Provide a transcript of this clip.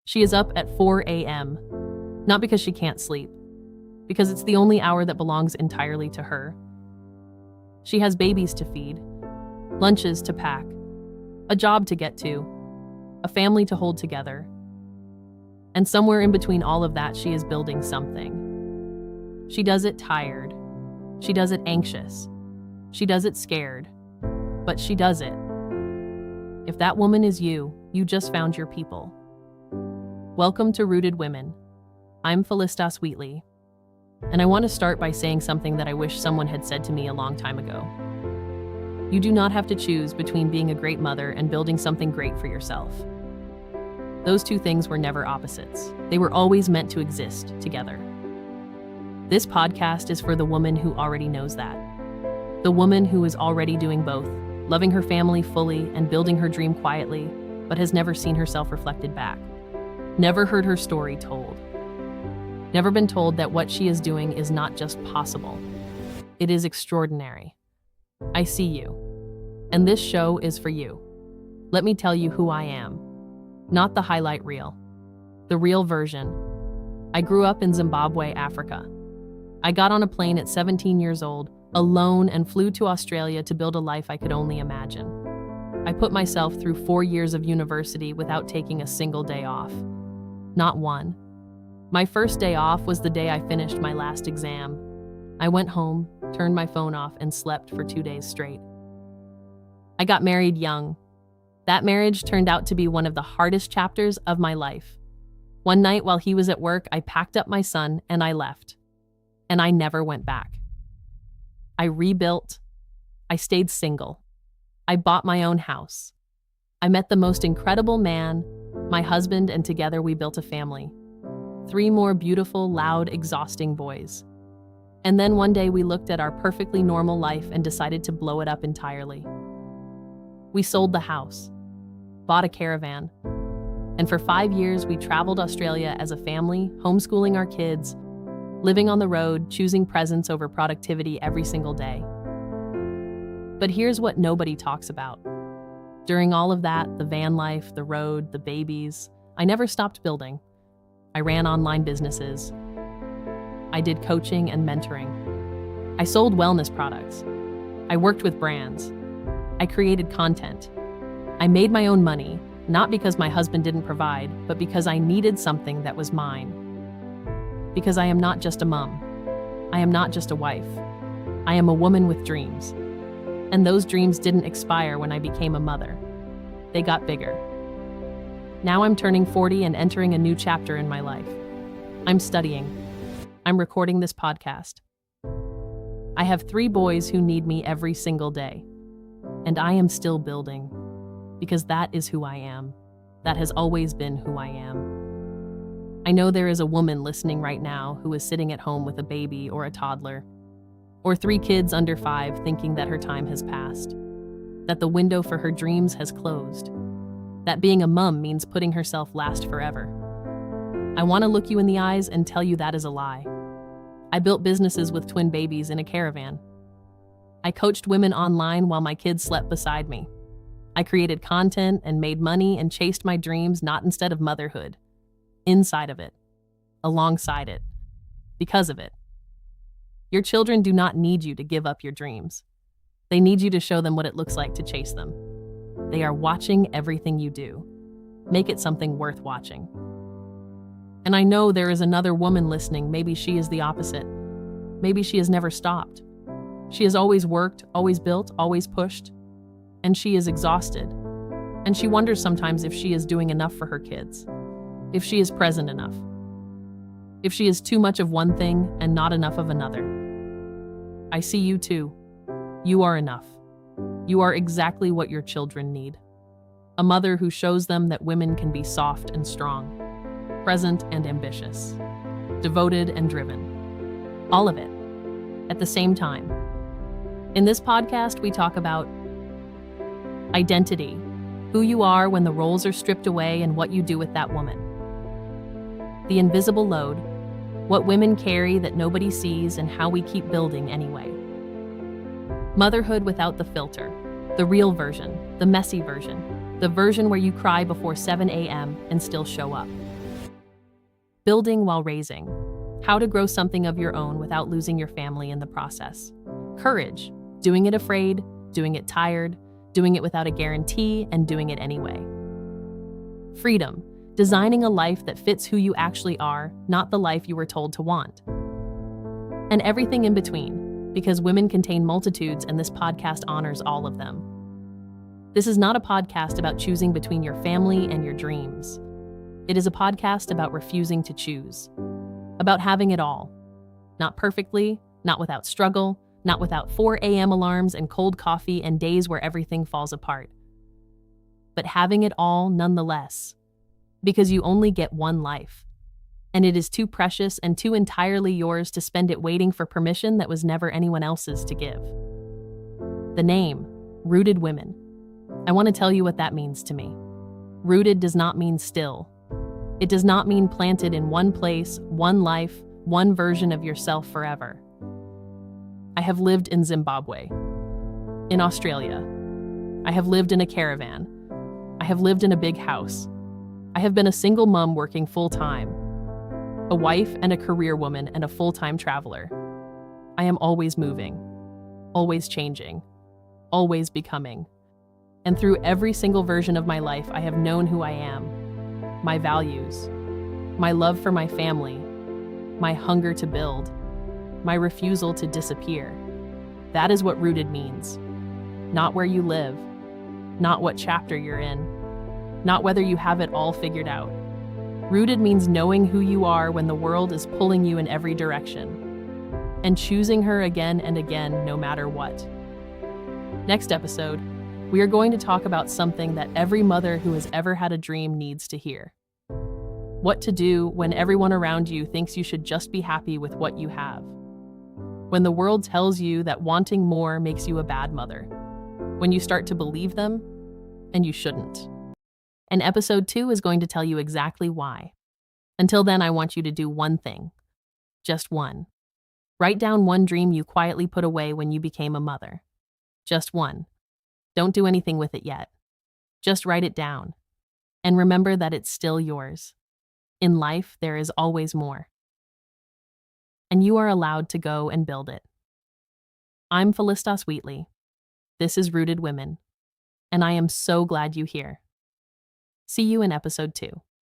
She is up at 4 a.m., not because she can't sleep, because it's the only hour that belongs entirely to her. She has babies to feed, lunches to pack, a job to get to, a family to hold together. And somewhere in between all of that, she is building something. She does it tired. She does it anxious. She does it scared. But she does it. If that woman is you, you just found your people. Welcome to Rooted Women. I'm Felistas Wheatley, and I want to start by saying something that I wish someone had said to me a long time ago. You do not have to choose between being a great mother and building something great for yourself. Those two things were never opposites. They were always meant to exist together. This podcast is for the woman who already knows that. The woman who is already doing both, loving her family fully and building her dream quietly, but has never seen herself reflected back. Never heard her story told. Never been told that what she is doing is not just possible. It is extraordinary. I see you. And this show is for you. Let me tell you who I am. Not the highlight reel. The real version. I grew up in Zimbabwe, Africa. I got on a plane at 17 years old, alone, and flew to Australia to build a life I could only imagine. I put myself through 4 years of university without taking a single day off. Not one. My first day off was the day I finished my last exam. I went home, turned my phone off, and slept for 2 days straight. I got married young. That marriage turned out to be one of the hardest chapters of my life. One night while he was at work, I packed up my son and I left. And I never went back. I rebuilt. I stayed single. I bought my own house. I met the most incredible man, my husband, and together we built a family. 3 more beautiful, loud, exhausting boys. And then one day we looked at our perfectly normal life and decided to blow it up entirely. We sold the house, bought a caravan, and for 5 years we traveled Australia as a family, homeschooling our kids, living on the road, choosing presence over productivity every single day. But here's what nobody talks about. During all of that, the van life, the road, the babies, I never stopped building. I ran online businesses. I did coaching and mentoring. I sold wellness products. I worked with brands. I created content. I made my own money, not because my husband didn't provide, but because I needed something that was mine. Because I am not just a mom. I am not just a wife. I am a woman with dreams. And those dreams didn't expire when I became a mother. They got bigger. Now I'm turning 40 and entering a new chapter in my life. I'm studying. I'm recording this podcast. I have 3 boys who need me every single day. And I am still building. Because that is who I am. That has always been who I am. I know there is a woman listening right now who is sitting at home with a baby or a toddler, or 3 kids under 5 thinking that her time has passed, that the window for her dreams has closed, that being a mom means putting herself last forever. I want to look you in the eyes and tell you that is a lie. I built businesses with twin babies in a caravan. I coached women online while my kids slept beside me. I created content and made money and chased my dreams, not instead of motherhood, inside of it, alongside it, because of it. Your children do not need you to give up your dreams. They need you to show them what it looks like to chase them. They are watching everything you do. Make it something worth watching. And I know there is another woman listening. Maybe she is the opposite. Maybe she has never stopped. She has always worked, always built, always pushed. And she is exhausted. And she wonders sometimes if she is doing enough for her kids. If she is present enough. If she is too much of one thing and not enough of another. I see you too. You are enough. You are exactly what your children need. A mother who shows them that women can be soft and strong, present and ambitious, devoted and driven. All of it, at the same time. In this podcast, we talk about identity, who you are when the roles are stripped away and what you do with that woman. The invisible load, what women carry that nobody sees and how we keep building anyway. Motherhood without the filter, the real version, the messy version, the version where you cry before 7 a.m. and still show up. Building while raising. How to grow something of your own without losing your family in the process. Courage. Doing it afraid, doing it tired, doing it without a guarantee, and doing it anyway. Freedom. Designing a life that fits who you actually are, not the life you were told to want. And everything in between, because women contain multitudes and this podcast honors all of them. This is not a podcast about choosing between your family and your dreams. It is a podcast about refusing to choose, about having it all. Not perfectly, not without struggle, not without 4 a.m. alarms and cold coffee and days where everything falls apart. But having it all nonetheless, because you only get one life, and it is too precious and too entirely yours to spend it waiting for permission that was never anyone else's to give. The name, Rooted Women. I want to tell you what that means to me. Rooted does not mean still. It does not mean planted in one place, one life, one version of yourself forever. I have lived in Zimbabwe, in Australia. I have lived in a caravan. I have lived in a big house. I have been a single mom working full-time, a wife and a career woman and a full-time traveler. I am always moving, always changing, always becoming. And through every single version of my life, I have known who I am, my values, my love for my family, my hunger to build, my refusal to disappear. That is what rooted means. Not where you live, not what chapter you're in, not whether you have it all figured out. Rooted means knowing who you are when the world is pulling you in every direction, and choosing her again and again, no matter what. Next episode, we are going to talk about something that every mother who has ever had a dream needs to hear. What to do when everyone around you thinks you should just be happy with what you have. When the world tells you that wanting more makes you a bad mother. When you start to believe them, and you shouldn't. And episode 2 is going to tell you exactly why. Until then, I want you to do one thing. Just one. Write down one dream you quietly put away when you became a mother. Just one. Don't do anything with it yet. Just write it down. And remember that it's still yours. In life, there is always more. And you are allowed to go and build it. I'm Felistas Wheatley. This is Rooted Women. And I am so glad you're here. See you in episode 2.